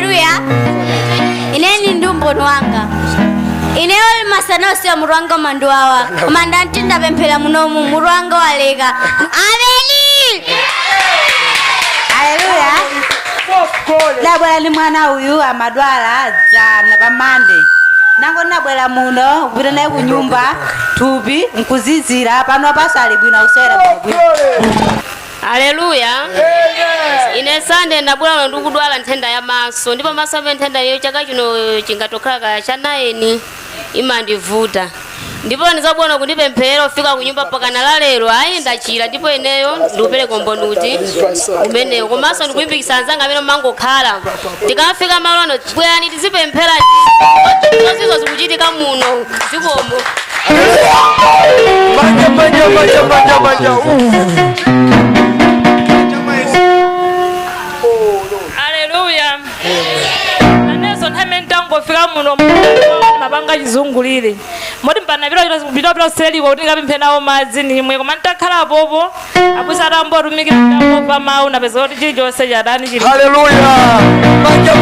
Haleluya. Ineni ndumbono wanga. Ineyo masana sio murwanga manduawa. Komandanti ndapemphera munomu murwanga walega. Ameni. Haleluya. Labwera ni mwana uyu amadwala jana pamande. Nango nabwera muno kupita naye kunyumba thupi nkuzizira pano pasali bwino usera bwino. Haleluya. Ine sande ndabwera ndikudwala nthenda ya maso ndipo maso amene nthenda iyo chaka chino chingatokhala cha 9 imandivuta. Ndipo ndizabona kundipemphera ufika kunyumba pakana la lero ayi ndachira ndipo ineyo ndikupereka mboni umeneyo komanso ndikuyimbikisa anzanga amene mangokhala tikafika malo ano bwerani tizipemphera zizo zikuchitika muno zikomo. Haleluya. Nanezo ntame ntangofika muno mabanga chizungulire moti mpana vilo seliwa kuti ngapemphe nawo madzi nimwe koma ntakhala popo abusa atambo atumikira ndamva mawu napeza kuti chilichonse chadani chili. Haleluya. Manja.